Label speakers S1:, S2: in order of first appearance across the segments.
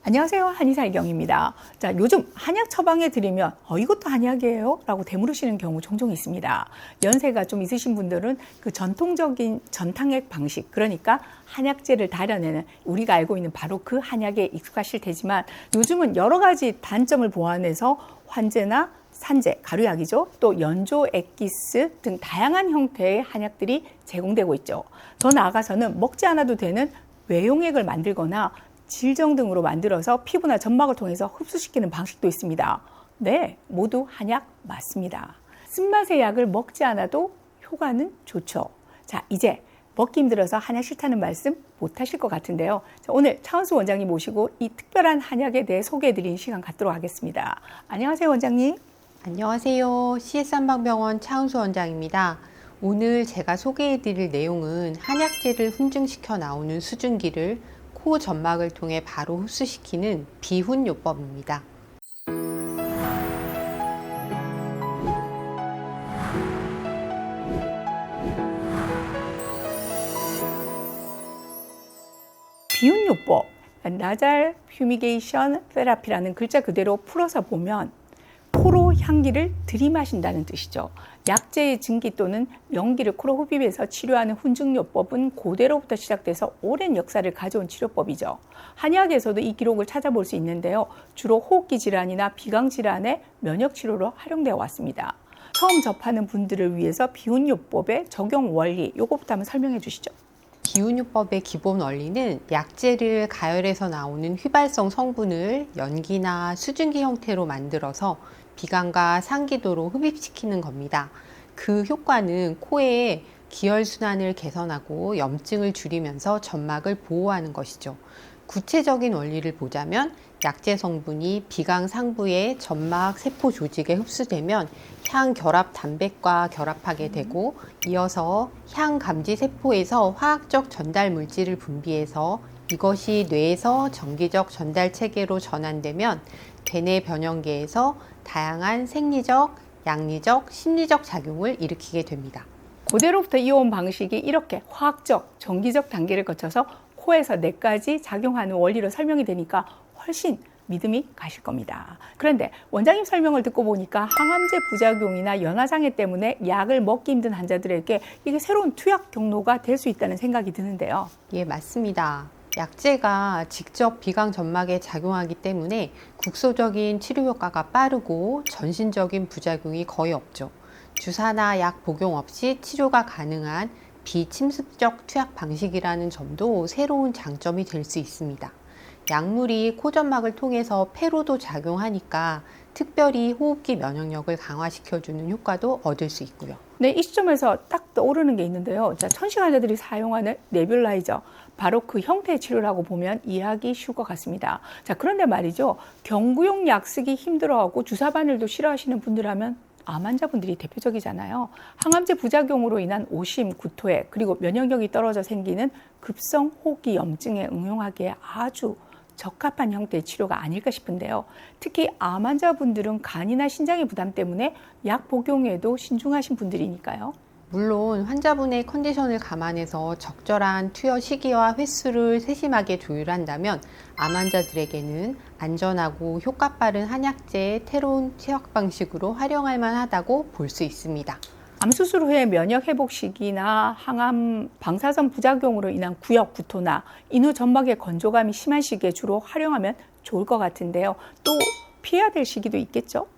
S1: 안녕하세요. 한의사 이경입니다. 자, 요즘 한약 처방해 드리면 이것도 한약이에요? 라고 되물으시는 경우 종종 있습니다. 연세가 좀 있으신 분들은 그 전통적인 전탕액 방식, 그러니까 한약재를 다려내는 우리가 알고 있는 바로 그 한약에 익숙하실 테지만 요즘은 여러 가지 단점을 보완해서 환제나 산제, 가루약이죠. 또 연조 액기스 등 다양한 형태의 한약들이 제공되고 있죠. 더 나아가서는 먹지 않아도 되는 외용액을 만들거나 질정 등으로 만들어서 피부나 점막을 통해서 흡수시키는 방식도 있습니다. 네, 모두 한약 맞습니다. 쓴맛의 약을 먹지 않아도 효과는 좋죠. 자, 이제 먹기 힘들어서 한약 싫다는 말씀 못 하실 것 같은데요. 자, 오늘 차은수 원장님 모시고 이 특별한 한약에 대해 소개해드리는 시간 갖도록 하겠습니다. 안녕하세요, 원장님.
S2: 안녕하세요. CS 한방병원 차은수 원장입니다. 오늘 제가 소개해드릴 내용은 한약재를 훈증시켜 나오는 수증기를 코 점막을 통해 바로 흡수시키는 비훈요법입니다.
S1: 비훈요법, 나잘 퓨미게이션 테라피라는 글자 그대로 풀어서 보면 코로 향기를 들이마신다는 뜻이죠. 약재의 증기 또는 연기를 코로 흡입해서 치료하는 훈증요법은 고대로부터 시작돼서 오랜 역사를 가져온 치료법이죠. 한의학에서도 이 기록을 찾아볼 수 있는데요. 주로 호흡기 질환이나 비강 질환의 면역 치료로 활용되어 왔습니다. 처음 접하는 분들을 위해서 비훈요법의 적용 원리, 요거부터 한번 설명해 주시죠.
S2: 비훈요법의 기본 원리는 약재를 가열해서 나오는 휘발성 성분을 연기나 수증기 형태로 만들어서 비강과 상기도로 흡입시키는 겁니다. 그 효과는 코의 기혈순환을 개선하고 염증을 줄이면서 점막을 보호하는 것이죠. 구체적인 원리를 보자면 약재 성분이 비강 상부의 점막 세포 조직에 흡수되면 향 결합 단백과 결합하게 되고 이어서 향 감지 세포에서 화학적 전달 물질을 분비해서 이것이 뇌에서 전기적 전달 체계로 전환되면 대뇌 변형계에서 다양한 생리적, 양리적, 심리적 작용을 일으키게 됩니다.
S1: 고대로부터 이어온 방식이 이렇게 화학적, 전기적 단계를 거쳐서 코에서 뇌까지 작용하는 원리로 설명이 되니까 훨씬 믿음이 가실 겁니다. 그런데 원장님 설명을 듣고 보니까 항암제 부작용이나 연화장애 때문에 약을 먹기 힘든 환자들에게 이게 새로운 투약 경로가 될 수 있다는 생각이 드는데요.
S2: 예, 맞습니다. 약재가 직접 비강 점막에 작용하기 때문에 국소적인 치료 효과가 빠르고 전신적인 부작용이 거의 없죠. 주사나 약 복용 없이 치료가 가능한 비침습적 투약 방식이라는 점도 새로운 장점이 될 수 있습니다. 약물이 코점막을 통해서 폐로도 작용하니까 특별히 호흡기 면역력을 강화시켜주는 효과도 얻을 수 있고요.
S1: 네, 이 시점에서 딱 떠오르는 게 있는데요. 자, 천식 환자들이 사용하는 네뷸라이저, 바로 그 형태의 치료라고 보면 이해하기 쉬울 것 같습니다. 자, 그런데 말이죠. 경구용 약 쓰기 힘들어하고 주사 바늘도 싫어하시는 분들하면 암 환자분들이 대표적이잖아요. 항암제 부작용으로 인한 오심, 구토에 그리고 면역력이 떨어져 생기는 급성 호흡기 염증에 응용하기에 아주 적합한 형태의 치료가 아닐까 싶은데요. 특히 암 환자분들은 간이나 신장의 부담 때문에 약 복용에도 신중하신 분들이니까요.
S2: 물론 환자분의 컨디션을 감안해서 적절한 투여 시기와 횟수를 세심하게 조율한다면 암 환자들에게는 안전하고 효과 빠른 한약재의 새로운 투약 방식으로 활용할 만하다고 볼 수 있습니다.
S1: 암 수술 후에 면역 회복 시기나 항암 방사선 부작용으로 인한 구역 구토나 인후 점막의 건조감이 심한 시기에 주로 활용하면 좋을 것 같은데요. 또 피해야 될 시기도 있겠죠?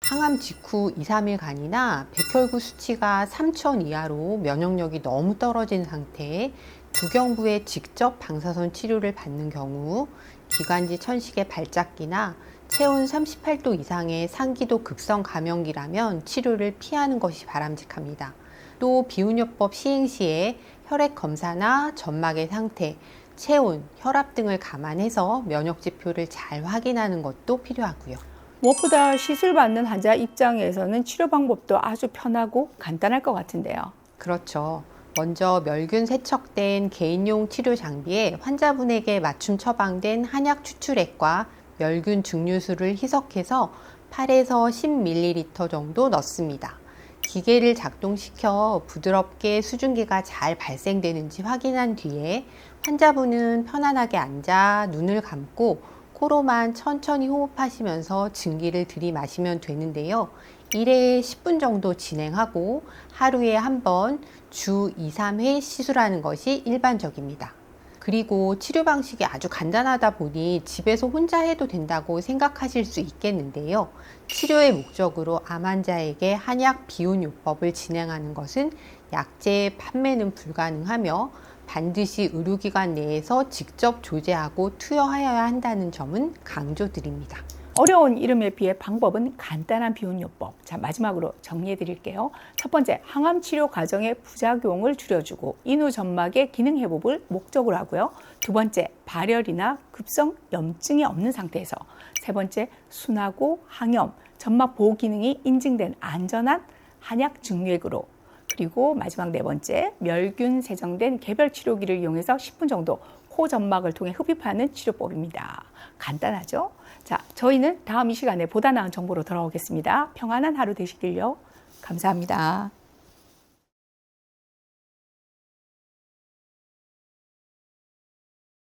S2: 항암 직후 2, 3일간이나 백혈구 수치가 3000 이하로 면역력이 너무 떨어진 상태에 두경부에 직접 방사선 치료를 받는 경우 기관지 천식의 발작기나 체온 38도 이상의 상기도 급성 감염기라면 치료를 피하는 것이 바람직합니다. 또 비훈요법 시행 시에 혈액 검사나 점막의 상태, 체온, 혈압 등을 감안해서 면역 지표를 잘 확인하는 것도 필요하고요.
S1: 무엇보다 시술 받는 환자 입장에서는 치료 방법도 아주 편하고 간단할 것 같은데요.
S2: 그렇죠. 먼저 멸균 세척된 개인용 치료 장비에 환자분에게 맞춤 처방된 한약 추출액과 멸균 증류수를 희석해서 8에서 10ml 정도 넣습니다. 기계를 작동시켜 부드럽게 수증기가 잘 발생되는지 확인한 뒤에 환자분은 편안하게 앉아 눈을 감고 코로만 천천히 호흡하시면서 증기를 들이마시면 되는데요. 1회에 10분 정도 진행하고 하루에 한 번 주 2, 3회 시술하는 것이 일반적입니다. 그리고 치료 방식이 아주 간단하다 보니 집에서 혼자 해도 된다고 생각하실 수 있겠는데요. 치료의 목적으로 암 환자에게 한약 비혼요법을 진행하는 것은 약제 판매는 불가능하며 반드시 의료기관 내에서 직접 조제하고 투여하여야 한다는 점은 강조드립니다.
S1: 어려운 이름에 비해 방법은 간단한 비혼요법. 자, 마지막으로 정리해 드릴게요. 첫 번째, 항암 치료 과정의 부작용을 줄여주고 인후 점막의 기능 회복을 목적으로 하고요. 두 번째, 발열이나 급성 염증이 없는 상태에서. 세 번째, 순하고 항염, 점막 보호 기능이 인증된 안전한 한약 증류액으로. 그리고 마지막 네 번째, 멸균 세정된 개별 치료기를 이용해서 10분 정도 코 점막을 통해 흡입하는 치료법입니다. 간단하죠? 자, 저희는 다음 이 시간에 보다 나은 정보로 돌아오겠습니다. 평안한 하루 되시길요. 감사합니다.